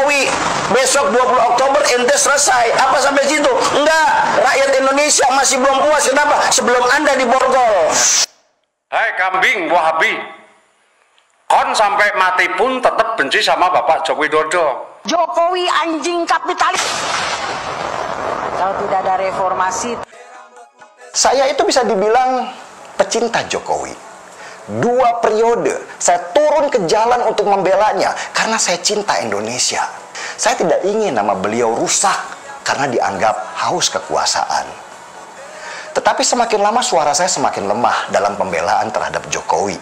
Jokowi besok 20 Oktober ente selesai. Apa sampai situ? Enggak, rakyat Indonesia masih belum puas. Kenapa? Sebelum Anda diborgol. Hai kambing Wahabi, kon sampai mati pun tetap benci sama Bapak Joko Widodo. Jokowi anjing kapitalis. Kalau tidak ada reformasi. Saya itu bisa dibilang pecinta Jokowi. 2 periode saya turun ke jalan untuk membelanya karena saya cinta Indonesia. Saya tidak ingin nama beliau rusak karena dianggap haus kekuasaan. Tetapi semakin lama suara saya semakin lemah dalam pembelaan terhadap Jokowi.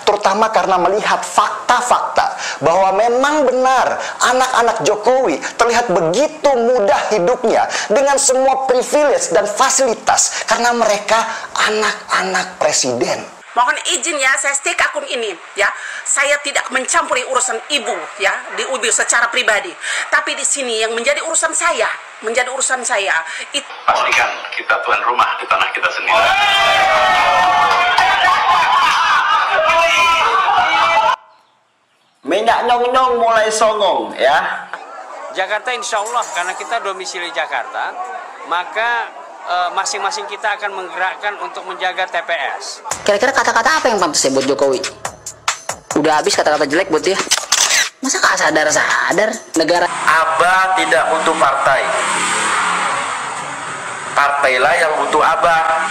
Terutama karena melihat fakta-fakta bahwa memang benar anak-anak Jokowi terlihat begitu mudah hidupnya dengan semua privilege dan fasilitas karena mereka anak-anak presiden. Mohon izin ya, saya stake akun ini ya. Saya tidak mencampuri urusan ibu ya, di UBI secara pribadi. Tapi di sini yang menjadi urusan saya, pastikan kita tuan rumah di tanah kita sendiri. Minyak nyong-nyong mulai songong ya. Jakarta insya Allah karena kita domisili Jakarta, maka masing-masing kita akan menggerakkan untuk menjaga TPS. Kira-kira kata-kata apa yang pantas ya buat Jokowi? Udah habis kata-kata jelek buat dia. Masa gak sadar-sadar negara? Abah tidak butuh partai. Partailah yang butuh Abah.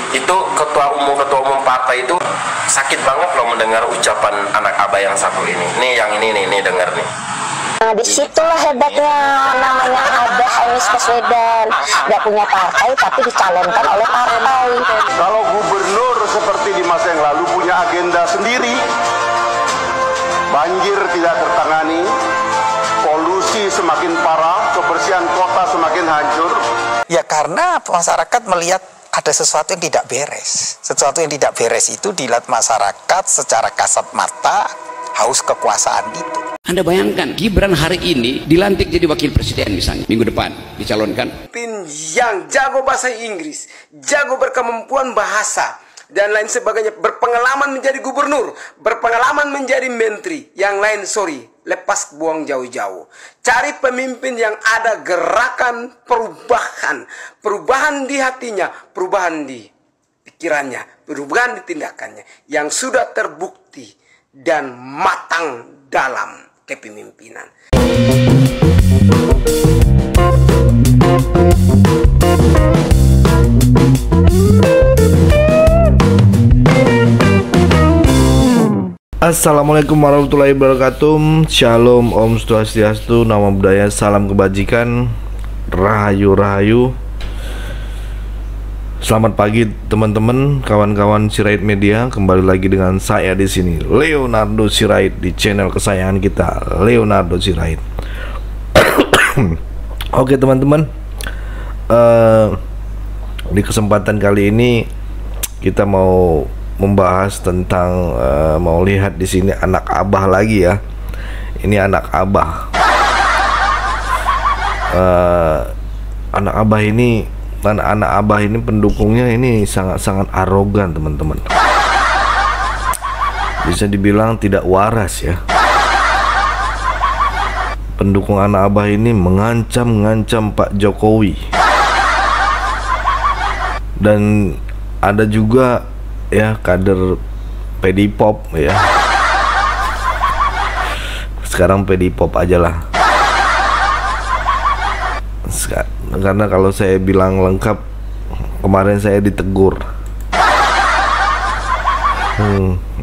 Itu ketua umum partai itu sakit banget loh mendengar ucapan anak Abah yang satu ini. Nih yang ini nih dengar nih. Nah, disitulah hebatnya namanya Abah Anies Baswedan. Gak punya partai tapi dicalonkan oleh partai. Kalau gubernur seperti di masa yang lalu punya agenda sendiri, banjir tidak tertangani, polusi semakin parah, kebersihan kota semakin hancur. Ya karena masyarakat melihat ada sesuatu yang tidak beres. Sesuatu yang tidak beres itu dilihat masyarakat secara kasat mata, haus kekuasaan itu. Anda bayangkan Gibran hari ini dilantik jadi wakil presiden misalnya, minggu depan dicalonkan. Yang jago bahasa Inggris, jago berkemampuan bahasa, dan lain sebagainya, berpengalaman menjadi gubernur, berpengalaman menjadi menteri, yang lain lepas buang jauh-jauh. Cari pemimpin yang ada gerakan perubahan di hatinya, perubahan di pikirannya, perubahan di tindakannya, yang sudah terbukti dan matang dalam kepemimpinan. Assalamualaikum warahmatullahi wabarakatuh. Shalom, Om Swastiastu, Namo Buddhaya, salam kebajikan, rahayu rahayu. Selamat pagi teman-teman, kawan-kawan Sirait Media. Kembali lagi dengan saya di sini, Leonardo Sirait, di channel kesayangan kita, Leonardo Sirait. Oke teman-teman, di kesempatan kali ini kita mau membahas tentang mau lihat di sini anak Abah lagi ya. Ini anak Abah. Anak Abah ini, anak Abah ini pendukungnya ini sangat-sangat arogan teman-teman. Bisa dibilang tidak waras ya. Pendukung anak Abah ini mengancam Pak Jokowi. Dan ada juga ya kader Pedipop ya. Sekarang Pedipop aja lah. Karena kalau saya bilang lengkap, kemarin saya ditegur.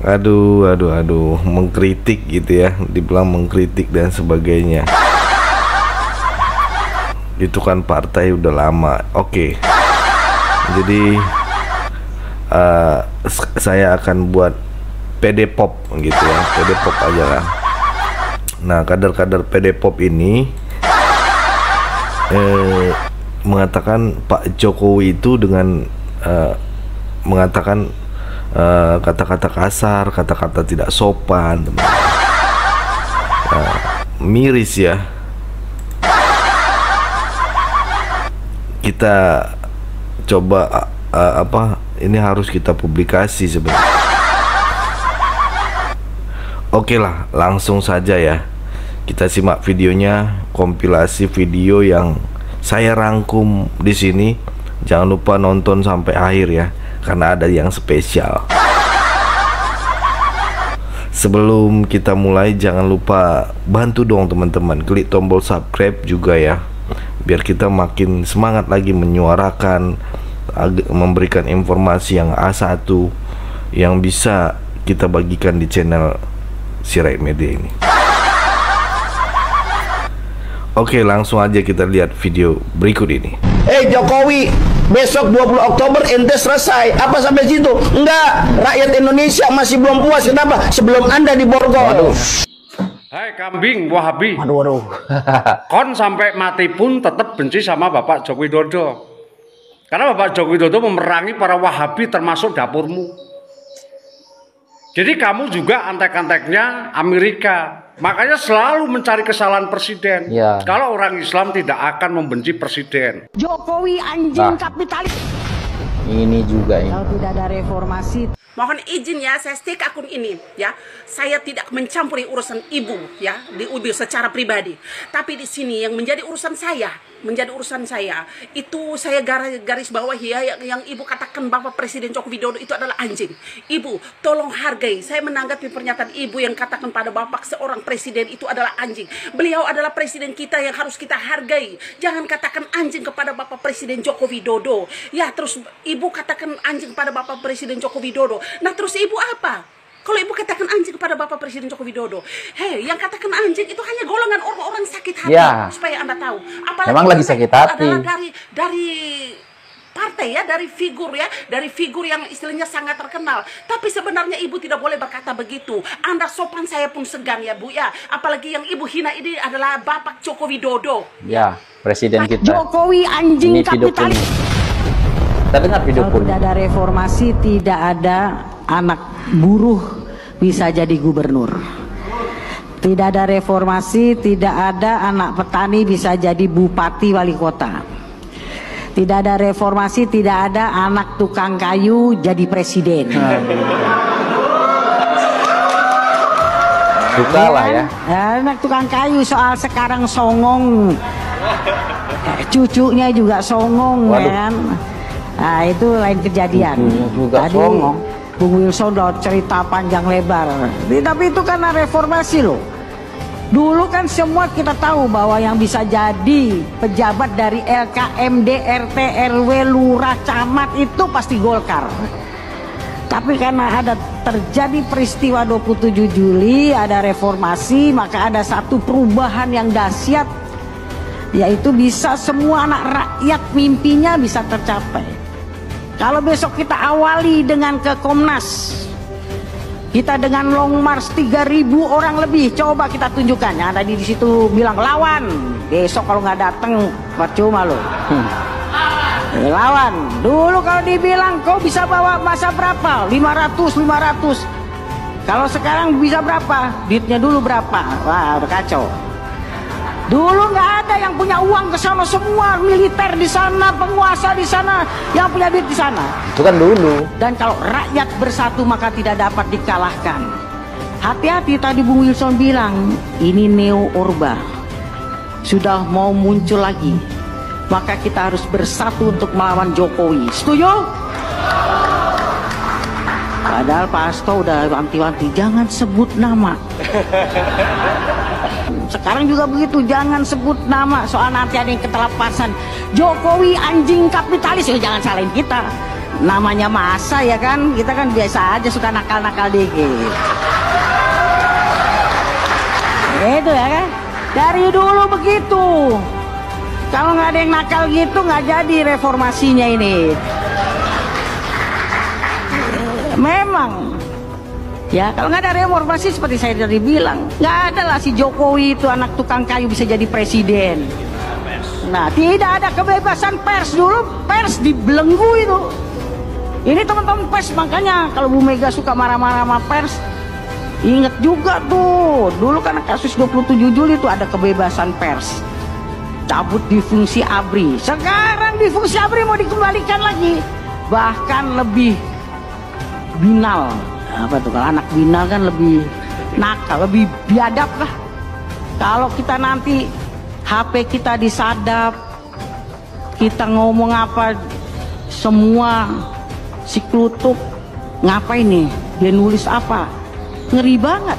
Aduh, mengkritik gitu ya, dibilang mengkritik dan sebagainya. Itu kan partai udah lama. Oke. Jadi saya akan buat Pedipop gitu ya, Pedipop aja lah. Nah, kader-kader Pedipop ini mengatakan Pak Jokowi itu dengan mengatakan kata-kata kasar, kata-kata tidak sopan, miris ya. Kita coba ini harus kita publikasi sebenarnya. Oke lah, langsung saja ya. Kita simak videonya, kompilasi video yang saya rangkum di sini. Jangan lupa nonton sampai akhir ya, karena ada yang spesial. Sebelum kita mulai, jangan lupa bantu dong teman-teman, klik tombol subscribe juga ya, biar kita makin semangat lagi menyuarakan, memberikan informasi yang A1 yang bisa kita bagikan di channel Sirait Media ini. Oke, langsung aja kita lihat video berikut ini. Jokowi, besok 20 Oktober ente selesai. Apa sampai situ? Enggak, rakyat Indonesia masih belum puas. Kenapa? Sebelum Anda di Borgol. Hai kambing Wahabi. Waduh. Kon sampai mati pun tetap benci sama Bapak Joko Widodo. Karena Bapak Joko Widodo memerangi para Wahabi termasuk dapurmu. Jadi kamu juga antek-anteknya Amerika. Makanya selalu mencari kesalahan presiden. Ya. Kalau orang Islam tidak akan membenci presiden. Jokowi anjing kapitalis. Ini juga ini. Kalau tidak ada reformasi. Mohon izin ya, saya stake akun ini ya. Saya tidak mencampuri urusan ibu ya, di ibu secara pribadi. Tapi di sini yang menjadi urusan saya, itu saya garis bawahi ya, yang ibu katakan bahwa Presiden Joko Widodo itu adalah anjing. Ibu, tolong hargai. Saya menanggapi pernyataan ibu yang katakan pada bapak seorang presiden itu adalah anjing. Beliau adalah presiden kita yang harus kita hargai. Jangan katakan anjing kepada bapak Presiden Joko Widodo. Ya, terus ibu katakan anjing kepada bapak Presiden Joko Widodo. Nah, terus ibu apa? Kalau ibu katakan anjing kepada Bapak Presiden Joko Widodo, hei, yang katakan anjing itu hanya golongan orang-orang sakit hati, ya. Supaya Anda tahu. Apalagi memang lagi sakit hati. Dari partai ya, dari figur yang istilahnya sangat terkenal. Tapi sebenarnya ibu tidak boleh berkata begitu. Anda sopan, saya pun segan ya Bu ya. Apalagi yang ibu hina ini adalah Bapak Joko Widodo. Ya, presiden kita. Jokowi anjing kapitalis. Kita dengar video pun. Tidak ada reformasi, tidak ada anak buruh bisa jadi gubernur. Tidak ada reformasi, tidak ada anak petani bisa jadi bupati wali kota. Tidak ada reformasi, tidak ada anak tukang kayu jadi presiden. Suka lah ya. Anak tukang kayu soal sekarang songong. Cucunya juga songong. Waduh. Kan. Nah, itu lain kejadian. Juga tadi songong. Bung Wilson udah cerita panjang lebar. Tapi itu karena reformasi loh. Dulu kan semua kita tahu bahwa yang bisa jadi pejabat dari LKMD, RT, RW, lurah, camat itu pasti Golkar. Tapi karena ada terjadi peristiwa 27 Juli, ada reformasi, maka ada satu perubahan yang dahsyat, yaitu bisa semua anak rakyat mimpinya bisa tercapai. Kalau besok kita awali dengan ke Komnas, kita dengan long march 3.000 orang lebih, coba kita tunjukkan. Yang tadi di situ bilang lawan, besok kalau nggak datang percuma loh. Lawan. Dulu kalau dibilang kau bisa bawa masa berapa? 500. Kalau sekarang bisa berapa? Duitnya dulu berapa? Wah, udah kacau. Dulu nggak ada yang punya uang ke sana, semua militer di sana, penguasa di sana, yang punya duit di sana. Itu kan dulu. Dan kalau rakyat bersatu maka tidak dapat dikalahkan. Hati-hati, tadi Bung Wilson bilang ini neo orba sudah mau muncul lagi. Maka kita harus bersatu untuk melawan Jokowi. Setuju? Padahal Pak Hasto udah wanti-wanti, jangan sebut nama. Sekarang juga begitu, jangan sebut nama, soal nanti ada yang ketelepasan. Jokowi anjing kapitalis, ya jangan salahin kita. Namanya masa ya kan, kita kan biasa aja suka nakal-nakal dikit. Itu ya kan, dari dulu begitu. Kalau nggak ada yang nakal gitu, nggak jadi reformasinya ini. Memang. Ya, kalau nggak ada reformasi seperti saya tadi bilang, nggak ada lah si Jokowi itu anak tukang kayu bisa jadi presiden. Nah, tidak ada kebebasan pers. Dulu pers dibelenggu itu. Ini teman-teman pers, makanya kalau Bu Mega suka marah-marah sama pers, ingat juga tuh, dulu kan kasus 27 Juli itu ada kebebasan pers. Cabut di fungsi ABRI. Sekarang di fungsi ABRI mau dikembalikan lagi. Bahkan lebih binal. Apa tuh, kalau anak binal kan lebih nakal, lebih biadab lah. Kalau kita nanti HP kita disadap, kita ngomong apa, semua si klutuk ngapain nih? Dia nulis apa? Ngeri banget.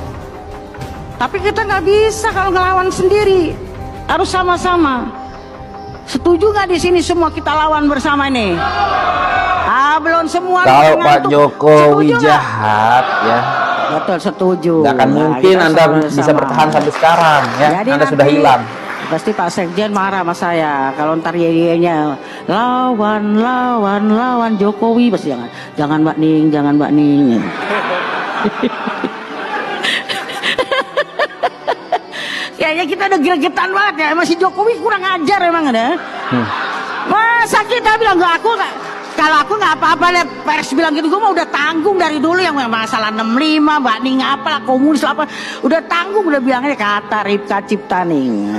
Tapi kita nggak bisa kalau ngelawan sendiri, harus sama-sama. Setuju nggak di sini semua kita lawan bersama nih? Belum semua. Kalau Pak Jokowi jahat ya. Betul, setuju. Nggak akan mungkin Anda bisa bertahan sampai sekarang ya. Jadi Anda sudah hilang. Pasti Pak Sekjen marah sama saya kalau ntar nya lawan Jokowi, pasti jangan Mbak Ning, jangan Mbak Ning. Kayaknya kita udah gregetan banget ya, masih Jokowi kurang ajar emang ada. Masa kita bilang kalau aku nggak apa-apa deh, pers bilang gitu, gue mah udah tanggung dari dulu yang masalah 65, Mbak Ning apalah, komunis apa, udah tanggung, udah bilangnya kata Ripka Ciptaning.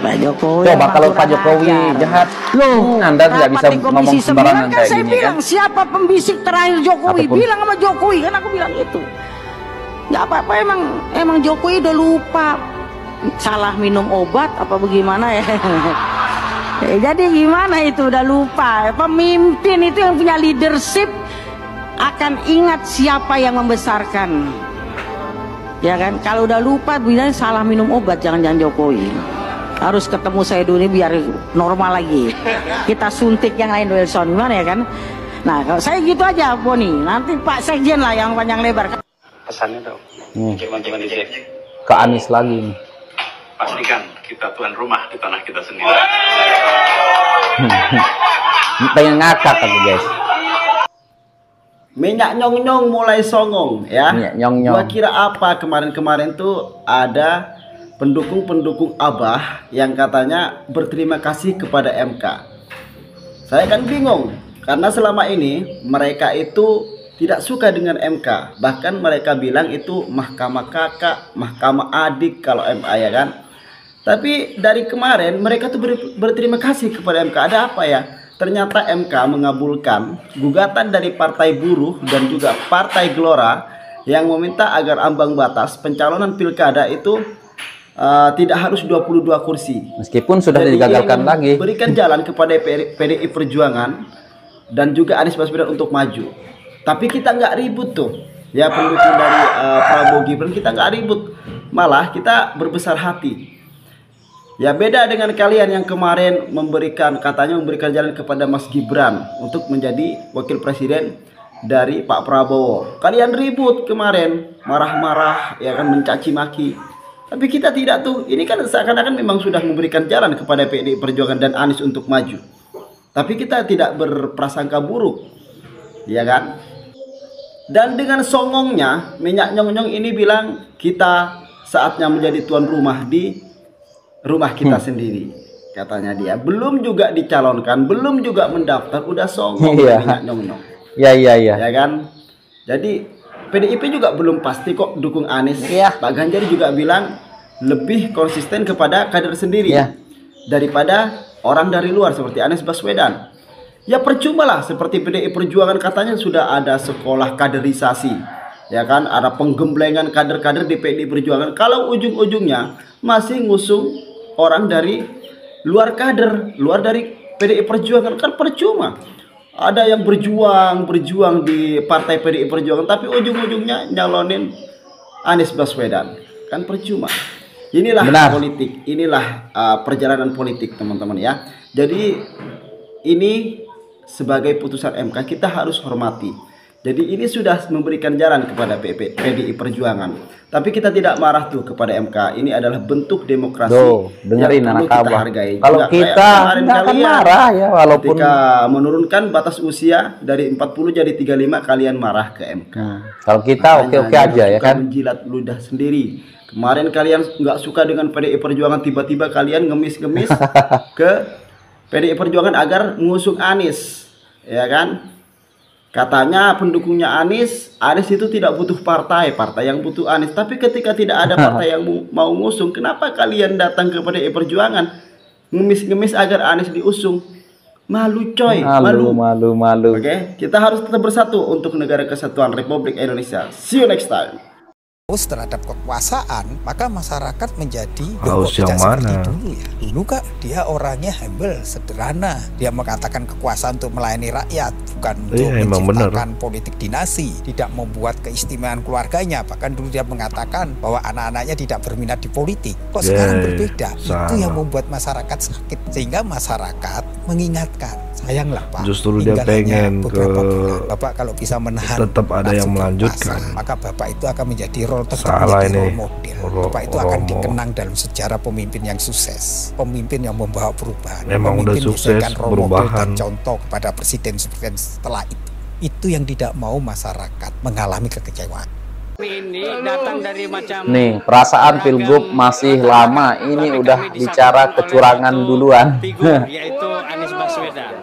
Pak Jokowi. Coba kalau Pak Jokowi jahat, Anda tidak bisa ngomong sembarangan kan kayak saya gini bilang, kan? Siapa pembisik terakhir Jokowi? Ataupun... Bilang sama Jokowi, kan aku bilang itu. Nggak apa-apa, emang Jokowi udah lupa, salah minum obat apa bagaimana ya. Jadi gimana itu, udah lupa. Pemimpin itu yang punya leadership akan ingat siapa yang membesarkan, ya kan. Kalau udah lupa bilangnya salah minum obat, jangan Jokowi. Harus ketemu saya dulu biar normal lagi. Kita suntik yang lain, Wilson, gimana ya kan. Nah kalau saya gitu aja Boni, nanti Pak Sekjen lah yang panjang lebar. Pesannya tuh gimana ke Anies lagi nih. Pastikan kita tuan rumah di tanah kita sendiri. Pengen ngakak aku guys. Minyak nyong-nyong mulai songong ya. Minyak nyong-nyong. Gua kira apa kemarin-kemarin tuh ada pendukung-pendukung Abah yang katanya berterima kasih kepada MK. Saya kan bingung karena selama ini mereka itu tidak suka dengan MK. Bahkan mereka bilang itu mahkamah kakak, mahkamah adik kalau MA ya kan. Tapi dari kemarin mereka tuh berterima kasih kepada MK. Ada apa ya? Ternyata MK mengabulkan gugatan dari Partai Buruh dan juga Partai Gelora yang meminta agar ambang batas pencalonan pilkada itu tidak harus 22 kursi. Meskipun sudah digagalkan lagi. Berikan jalan kepada PDI Perjuangan dan juga Anies Baswedan untuk maju. Tapi kita nggak ribut tuh. Ya pendukung dari Prabowo Gibran kita nggak ribut. Malah kita berbesar hati. Ya beda dengan kalian yang kemarin katanya memberikan jalan kepada Mas Gibran untuk menjadi wakil presiden dari Pak Prabowo. Kalian ribut kemarin, marah-marah, ya kan, mencaci maki. Tapi kita tidak tuh. Ini kan seakan-akan memang sudah memberikan jalan kepada PDI Perjuangan dan Anies untuk maju. Tapi kita tidak berprasangka buruk, ya kan? Dan dengan songongnya minyak nyong-nyong ini bilang kita saatnya menjadi tuan rumah di rumah kita sendiri, katanya dia. Belum juga dicalonkan, belum juga mendaftar, udah songong minyak nyong-nyong. Iya. Ya kan? Jadi PDIP juga belum pasti kok dukung Anies. Pak Ganjar juga bilang lebih konsisten kepada kader sendiri daripada orang dari luar seperti Anies Baswedan. Ya percuma lah, seperti PDI Perjuangan katanya sudah ada sekolah kaderisasi, ya kan, ada penggemblengan kader-kader di PDI Perjuangan. Kalau ujung-ujungnya masih ngusung orang dari luar kader, luar dari PDI Perjuangan, kan percuma. Ada yang berjuang di partai PDI Perjuangan tapi ujung-ujungnya nyalonin Anies Baswedan, kan percuma. Inilah politik, inilah perjalanan politik teman-teman ya. Jadi ini sebagai putusan MK kita harus hormati. Jadi ini sudah memberikan jalan kepada PDI Perjuangan. Tapi kita tidak marah tuh kepada MK. Ini adalah bentuk demokrasi dengerin yang perlu anak kita hargai. Kalau kita nggak akan marah ya, walaupun ketika menurunkan batas usia dari 40 jadi 35 kalian marah ke MK. Kalau kita oke-oke aja ya kan. Menjilat ludah sendiri. Kemarin kalian nggak suka dengan PDI Perjuangan, tiba-tiba kalian ngemis-ngemis ke PDI Perjuangan agar mengusung Anies, ya kan? Katanya pendukungnya Anies itu tidak butuh partai yang butuh Anies. Tapi ketika tidak ada partai yang mau ngusung, kenapa kalian datang ke PDI Perjuangan ngemis-ngemis agar Anies diusung? Malu coy, malu. Oke, kita harus tetap bersatu untuk negara kesatuan Republik Indonesia. See you next time. terhadap kekuasaan, maka masyarakat menjadi haus yang mana? Dulu ya. Dulu Kak, dia orangnya humble, sederhana. Dia mengatakan kekuasaan untuk melayani rakyat, bukan untuk menciptakan politik dinasti, tidak membuat keistimewaan keluarganya. Bahkan dulu dia mengatakan bahwa anak-anaknya tidak berminat di politik. Kok sekarang berbeda? Itu yang membuat masyarakat sakit, sehingga masyarakat mengingatkan, sayanglah Pak. Justru dia pengen ke Bapak kalau bisa menahan, tetap ada yang melanjutkan, maka Bapak itu akan menjadi role model. Bapak itu akan dikenang dalam sejarah pemimpin yang sukses, pemimpin yang membawa perubahan. Memang udah sukses perubahan. Contoh kepada presiden setelah itu yang tidak mau masyarakat mengalami kekecewaan. Ini datang dari macam nih perasaan Pilgub masih lama, ini udah bicara kecurangan duluan. Yaitu Anies Baswedan.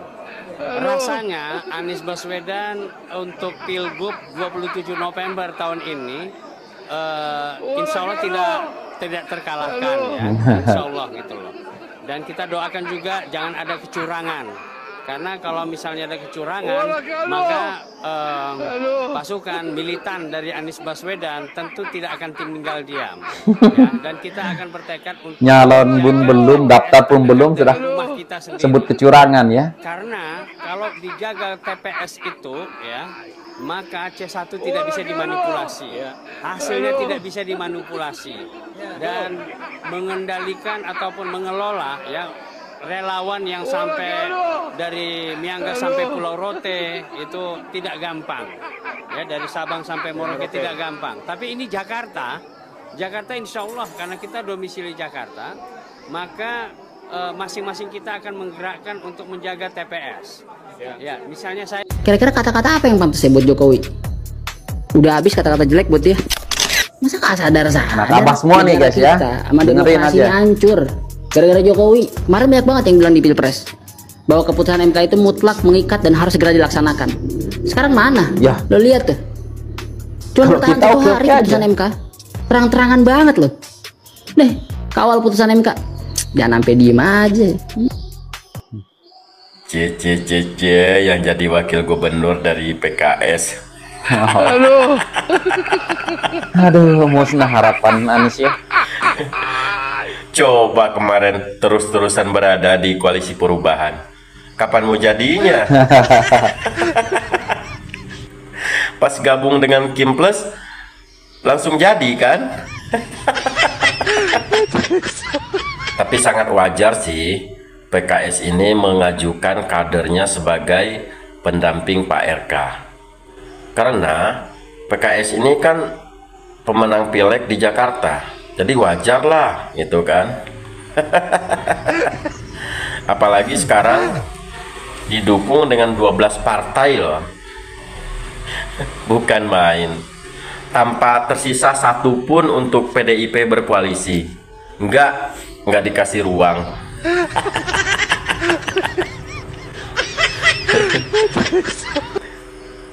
Rasanya Anies Baswedan untuk Pilgub 27 November tahun ini insya Allah tidak terkalahkan ya, insya Allah gitu loh. Dan kita doakan juga jangan ada kecurangan, karena kalau misalnya ada kecurangan maka pasukan militan dari Anies Baswedan tentu tidak akan tinggal diam ya, dan kita akan bertekad untuk nyalon pun belum, daftar pun belum sudah sebut kecurangan ya. Karena kalau dijaga TPS itu ya, maka C1 tidak bisa dimanipulasi, hasilnya tidak bisa dimanipulasi, dan mengendalikan ataupun mengelola ya relawan yang sampai dari Miangas sampai Pulau Rote itu tidak gampang ya, dari Sabang sampai Merauke tidak gampang. Tapi ini Jakarta insya Allah karena kita domisili Jakarta, maka masing-masing kita akan menggerakkan untuk menjaga TPS. Ya, misalnya saya. Kira-kira kata-kata apa yang pantas ya buat Jokowi? Udah habis kata-kata jelek buat dia. Masa gak sadar-sadar? Nah, apa semua nih guys ya? Sama demokrasinya hancur. Gara-gara Jokowi. Kemarin banyak banget yang bilang di Pilpres bahwa keputusan MK itu mutlak, mengikat, dan harus segera dilaksanakan. Sekarang mana? Ya. Lo lihat tuh. Cuma bertahan 1 hari keputusan MK. Terang-terangan banget loh. Nih, kawal putusan MK. Jangan sampai diem aja. Yang jadi wakil gubernur dari PKS. Aduh, musnah harapan Anies ya. Coba kemarin terus-terusan berada di koalisi perubahan, kapan mau jadinya? Pas gabung dengan Kim Plus langsung jadi kan? Tapi sangat wajar sih PKS ini mengajukan kadernya sebagai pendamping Pak RK, karena PKS ini kan pemenang pileg di Jakarta, jadi wajar lah itu kan. Apalagi sekarang didukung dengan 12 partai loh, bukan main. Tanpa tersisa satupun untuk PDIP berkoalisi, nggak dikasih ruang.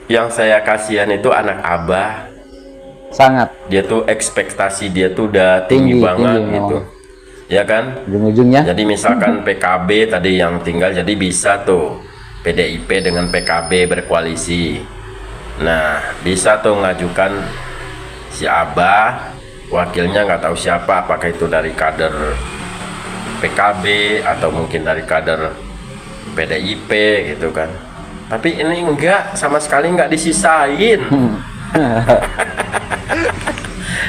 Yang saya kasihan itu anak Abah. Sangat. Dia tuh ekspektasi dia tuh udah tinggi banget gitu. Ya kan? Ujung-ujungnya. Jadi misalkan PKB tadi yang tinggal, jadi bisa tuh PDIP dengan PKB berkoalisi. Nah, bisa tuh ngajukan si Abah, wakilnya nggak tahu siapa, apakah itu dari kader PKB atau mungkin dari kader PDIP gitu kan. Tapi ini enggak, sama sekali nggak disisain.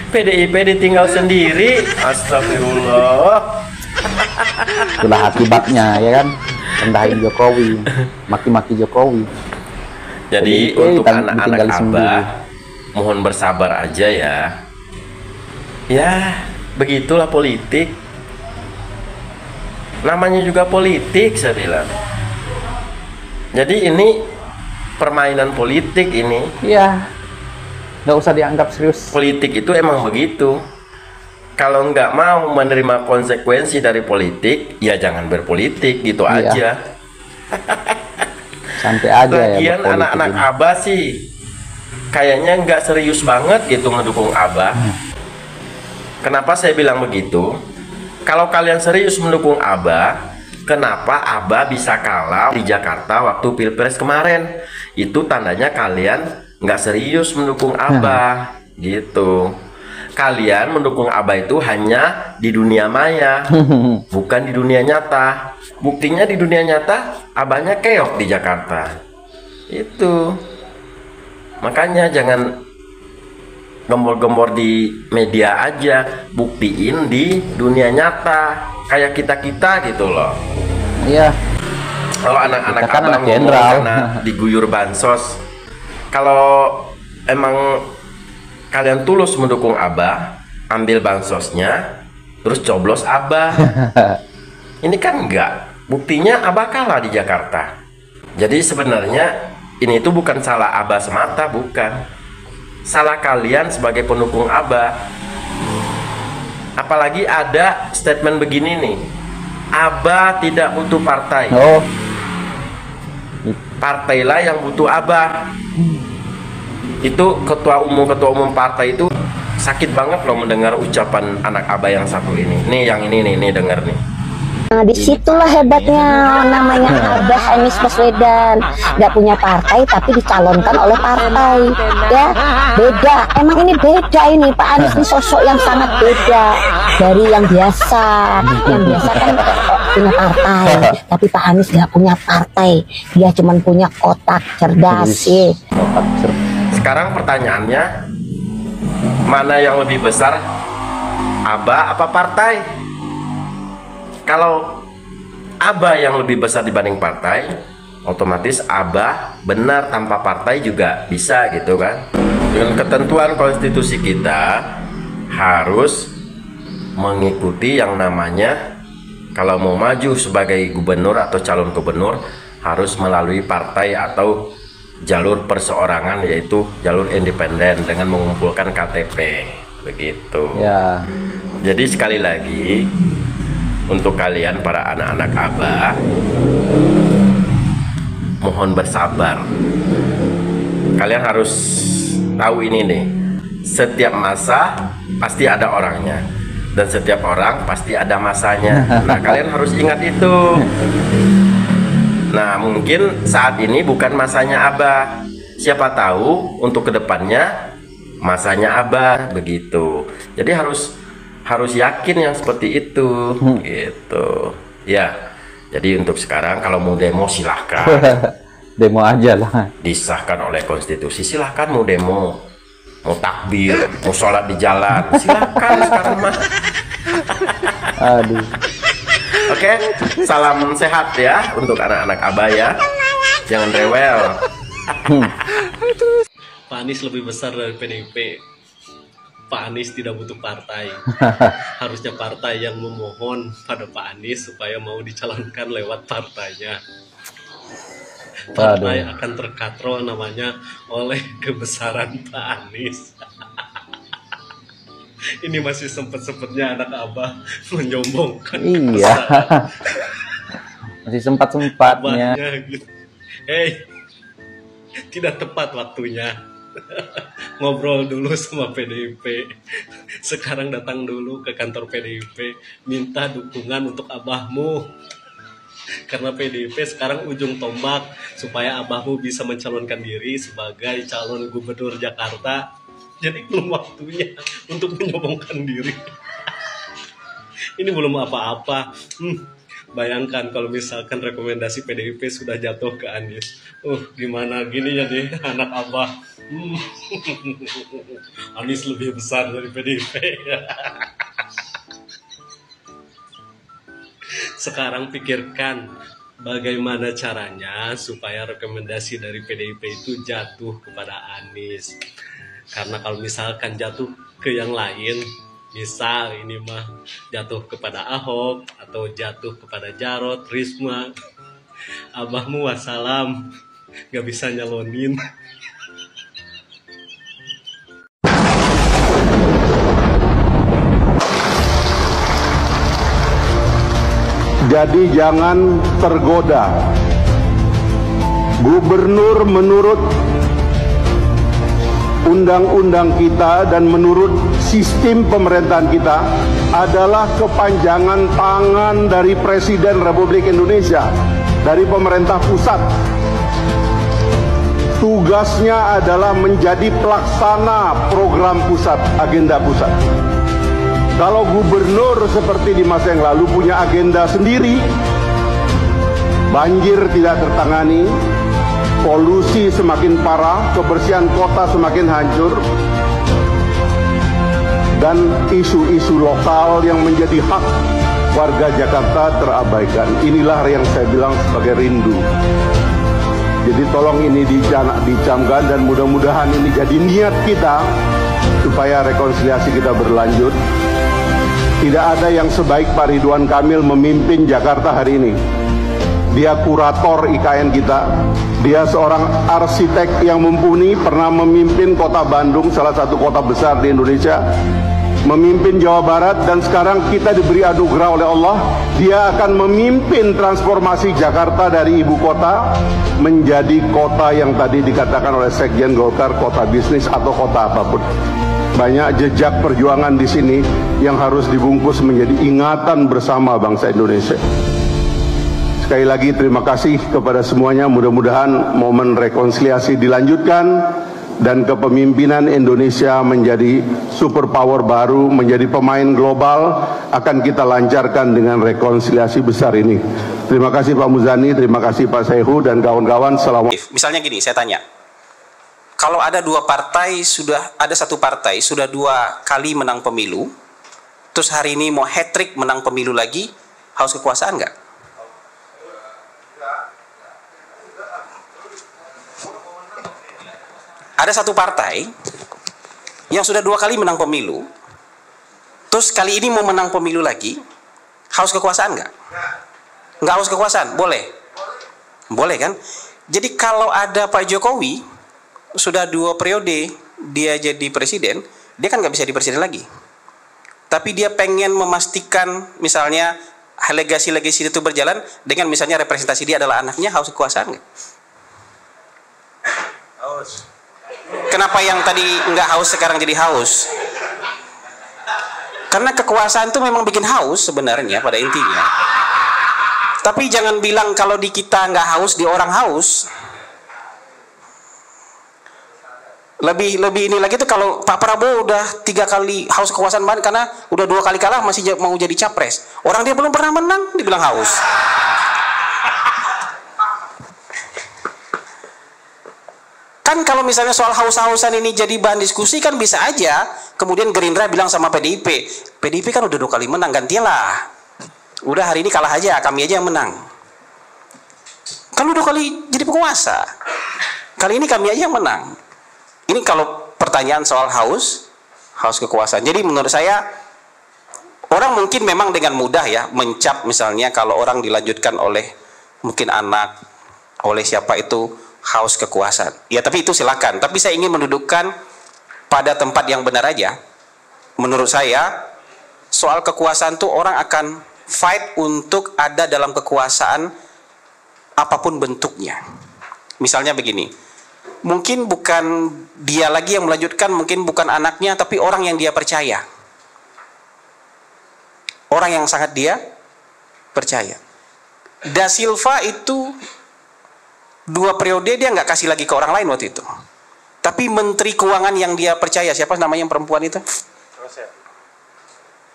PDIP ditinggal sendiri. Astagfirullah. Itulah akibatnya ya kan, rendahin Jokowi, maki-maki Jokowi. Jadi untuk anak-anak Abah, mohon bersabar aja ya. Ya, begitulah politik. Namanya juga politik, saya bilang. Jadi ini permainan politik ini. Iya. Nggak usah dianggap serius. Politik itu emang begitu. Kalau nggak mau menerima konsekuensi dari politik, ya jangan berpolitik gitu aja. Santai aja. Lagian ya anak-anak Abah sih kayaknya nggak serius banget gitu mendukung Abah. Kenapa saya bilang begitu? Kalau kalian serius mendukung Abah, kenapa Abah bisa kalah di Jakarta waktu Pilpres kemarin? Itu tandanya kalian nggak serius mendukung Abah gitu. kalian mendukung Abah itu hanya di dunia maya, bukan di dunia nyata. Buktinya di dunia nyata Abahnya keok di Jakarta. Itu makanya jangan gembor-gembor di media aja, buktiin di dunia nyata kayak kita gitu loh. Iya. Kalau anak-anak kan Abah anak ngomong jenderal karena diguyur bansos, kalau emang kalian tulus mendukung Abah, ambil bansosnya terus coblos Abah. Ini kan enggak, buktinya Abah kalah di Jakarta. Jadi sebenarnya ini itu bukan salah Abah semata, bukan, salah kalian sebagai pendukung Abah. Apalagi ada statement begini nih, Abah tidak butuh partai, partailah yang butuh Abah. Itu ketua umum partai itu sakit banget loh mendengar ucapan anak Abah yang satu ini. Nih yang ini nih denger nih. Nah, disitulah hebatnya namanya Abah Anies Baswedan, nggak punya partai tapi dicalonkan oleh partai, ya beda. Emang ini beda ini, Pak Anies ini sosok yang sangat beda dari yang biasa. Yang biasa kan punya partai, tapi Pak Anies nggak punya partai, dia cuma punya otak cerdas sih. Sekarang pertanyaannya, mana yang lebih besar, Abah apa partai? Kalau Abah yang lebih besar dibanding partai, otomatis Abah benar, tanpa partai juga bisa gitu kan. Dengan ketentuan konstitusi kita harus mengikuti yang namanya, kalau mau maju sebagai gubernur atau calon gubernur harus melalui partai atau jalur perseorangan, yaitu jalur independen dengan mengumpulkan KTP begitu ya. Jadi sekali lagi untuk kalian para anak-anak Abah, mohon bersabar. Kalian harus tahu ini nih, setiap masa pasti ada orangnya dan setiap orang pasti ada masanya. Nah kalian harus ingat itu. Nah mungkin saat ini bukan masanya Abah, siapa tahu untuk kedepannya masanya Abah begitu. Jadi harus yakin yang seperti itu gitu ya. Jadi untuk sekarang kalau mau demo silahkan. Demo aja lah, disahkan oleh konstitusi, silahkan mau demo, mau takbir, mau sholat di jalan, silahkan sekarang mah. Aduh. Oke, salam sehat ya untuk anak-anak Abah ya, jangan rewel. Pak Anies lebih besar dari PDIP. Pak Anies tidak butuh partai. Harusnya partai yang memohon pada Pak Anies supaya mau dicalonkan lewat partainya. Partai akan terkatrol namanya oleh kebesaran Pak Anies. Ini masih sempet-sempetnya anak Abah menyombongkan. Iya. Masih sempat-sempatnya. Gitu. Hey, tidak tepat waktunya. Ngobrol dulu sama PDIP. Sekarang datang dulu ke kantor PDIP, minta dukungan untuk Abahmu. Karena PDIP sekarang ujung tombak supaya Abahmu bisa mencalonkan diri sebagai calon gubernur Jakarta. Jadi belum waktunya untuk menyombongkan diri. Ini belum apa-apa. Bayangkan kalau misalkan rekomendasi PDIP sudah jatuh ke Anies. Gimana gini ya nih anak Abah. Anies lebih besar dari PDIP. Sekarang pikirkan bagaimana caranya supaya rekomendasi dari PDIP itu jatuh kepada Anies. Karena kalau misalkan jatuh ke yang lain, misal ini mah jatuh kepada Ahok atau jatuh kepada Jarot, Risma, Abahmu wassalam, gak bisa nyalonin. Jadi jangan tergoda. Gubernur menurut undang-undang kita dan menurut sistem pemerintahan kita adalah kepanjangan tangan dari Presiden Republik Indonesia, dari pemerintah pusat. tugasnya adalah menjadi pelaksana program pusat, agenda pusat. Kalau gubernur seperti di masa yang lalu punya agenda sendiri, banjir tidak tertangani, polusi semakin parah, kebersihan kota semakin hancur, dan isu-isu lokal yang menjadi hak warga Jakarta terabaikan. Inilah yang saya bilang sebagai rindu. Jadi tolong ini dicamkan dan mudah-mudahan ini jadi niat kita supaya rekonsiliasi kita berlanjut. Tidak ada yang sebaik Pak Ridwan Kamil memimpin Jakarta hari ini. Dia kurator IKN kita. Dia seorang arsitek yang mumpuni, pernah memimpin kota Bandung, salah satu kota besar di Indonesia, memimpin Jawa Barat, dan sekarang kita diberi anugerah oleh Allah. Dia akan memimpin transformasi Jakarta dari ibu kota menjadi kota yang tadi dikatakan oleh Sekjen Golkar, kota bisnis atau kota apapun. Banyak jejak perjuangan di sini yang harus dibungkus menjadi ingatan bersama bangsa Indonesia. Sekali lagi terima kasih kepada semuanya. Mudah-mudahan momen rekonsiliasi dilanjutkan dan kepemimpinan Indonesia menjadi superpower baru, menjadi pemain global, akan kita lancarkan dengan rekonsiliasi besar ini. Terima kasih Pak Muzani, terima kasih Pak Sehu dan kawan-kawan. Misalnya gini, saya tanya, kalau ada satu partai sudah 2 kali menang pemilu, terus hari ini mau hat-trick menang pemilu lagi, haus kekuasaan nggak? Ada satu partai yang sudah 2 kali menang pemilu, terus kali ini mau menang pemilu lagi, haus kekuasaan nggak? Nggak haus kekuasaan, boleh? Boleh kan? Jadi kalau ada Pak Jokowi, sudah 2 periode dia jadi presiden, dia kan nggak bisa jadi presiden lagi. Tapi dia pengen memastikan misalnya legasi-legasi itu berjalan dengan misalnya representasi dia adalah anaknya, haus kekuasaan nggak? Haus. Kenapa yang tadi nggak haus sekarang jadi haus? Karena kekuasaan itu memang bikin haus sebenarnya pada intinya. Tapi jangan bilang kalau di kita nggak haus, di orang haus. Lebih ini lagi tuh kalau Pak Prabowo udah 3 kali haus kekuasaan banget karena udah 2 kali kalah masih mau jadi capres. Orang dia belum pernah menang dibilang haus. Kan kalau misalnya soal haus-hausan ini jadi bahan diskusi kan bisa aja kemudian Gerindra bilang sama PDIP, PDIP kan udah 2 kali menang, gantilah. Udah hari ini kalah aja, kami aja yang menang. Kan udah 2 kali jadi penguasa. Kali ini kami aja yang menang. Ini kalau pertanyaan soal haus kekuasaan. Jadi menurut saya orang mungkin memang dengan mudah ya mencap misalnya kalau orang dilanjutkan oleh mungkin anak, oleh siapa itu haus kekuasaan. Ya tapi itu silakan. Tapi saya ingin mendudukkan pada tempat yang benar aja. Menurut saya soal kekuasaan tuh orang akan fight untuk ada dalam kekuasaan apapun bentuknya. Misalnya begini. Mungkin bukan dia lagi yang melanjutkan, mungkin bukan anaknya, tapi orang yang dia percaya. Orang yang sangat dia percaya. Da Silva itu 2 periode dia nggak kasih lagi ke orang lain waktu itu. Tapi Menteri Keuangan yang dia percaya, siapa namanya yang perempuan itu?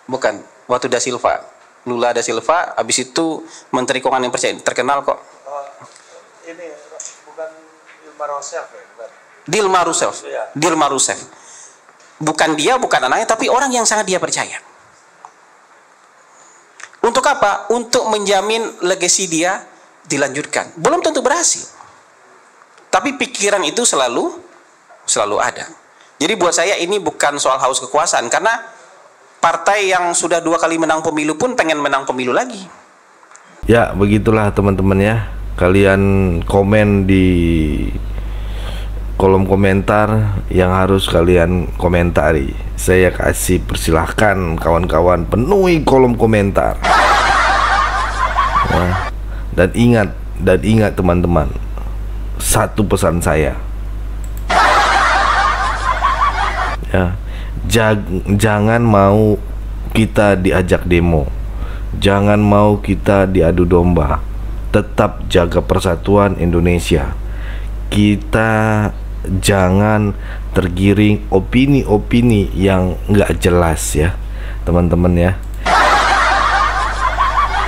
Bukan, waktu Da Silva. Lula Da Silva, habis itu Menteri Keuangan yang percaya, terkenal kok. Ini bukan Dilma Rousseff ya? Dilma Rousseff. Dilma Rousseff. Bukan dia, bukan anaknya, tapi orang yang sangat dia percaya. Untuk apa? Untuk menjamin legasi dia dilanjutkan. Belum tentu berhasil. Tapi pikiran itu selalu ada. Jadi buat saya ini bukan soal haus kekuasaan, karena partai yang sudah 2 kali menang pemilu pun pengen menang pemilu lagi. Ya, begitulah teman-teman ya. Kalian komen di kolom komentar yang harus kalian komentari. Saya kasih persilahkan kawan-kawan penuhi kolom komentar. Ya. Dan ingat teman-teman, satu pesan saya. Ya, jangan mau kita diajak demo. Jangan mau kita diadu domba. Tetap jaga persatuan Indonesia. kita jangan tergiring opini-opini yang nggak jelas ya teman-teman ya.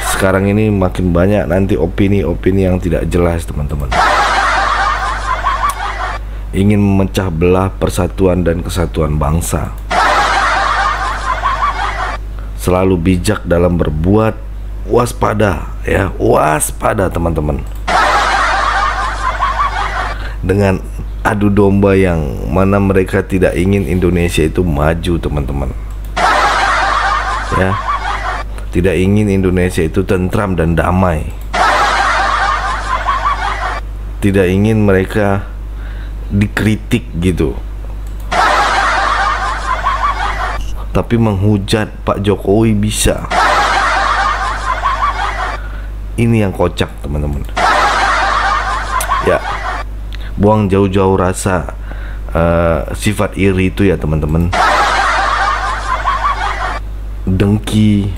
Sekarang ini makin banyak nanti opini-opini yang tidak jelas teman-teman, ingin memecah belah persatuan dan kesatuan bangsa. Selalu bijak dalam berbuat, waspada ya, waspada teman-teman, dengan adu domba yang mana mereka tidak ingin Indonesia itu maju teman-teman ya, tidak ingin Indonesia itu tentram dan damai, tidak ingin mereka dikritik gitu, tapi menghujat Pak Jokowi bisa. Ini yang kocak teman-teman ya. Buang jauh-jauh rasa sifat iri itu ya teman-teman, dengki,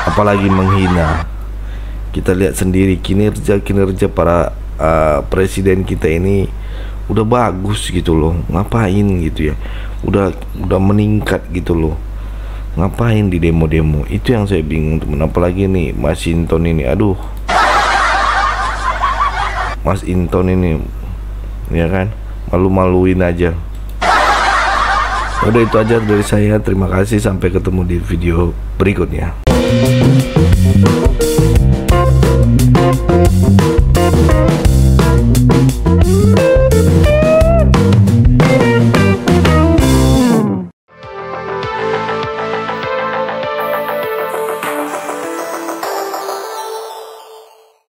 apalagi menghina. Kita lihat sendiri kinerja para presiden kita ini udah bagus gitu loh, ngapain gitu ya, udah meningkat gitu loh, ngapain di demo-demo. Itu yang saya bingung teman. Apalagi nih Mas Inton ini, aduh, Mas Inton ini ya kan, malu-maluin aja. Udah itu aja dari saya, terima kasih, sampai ketemu di video berikutnya.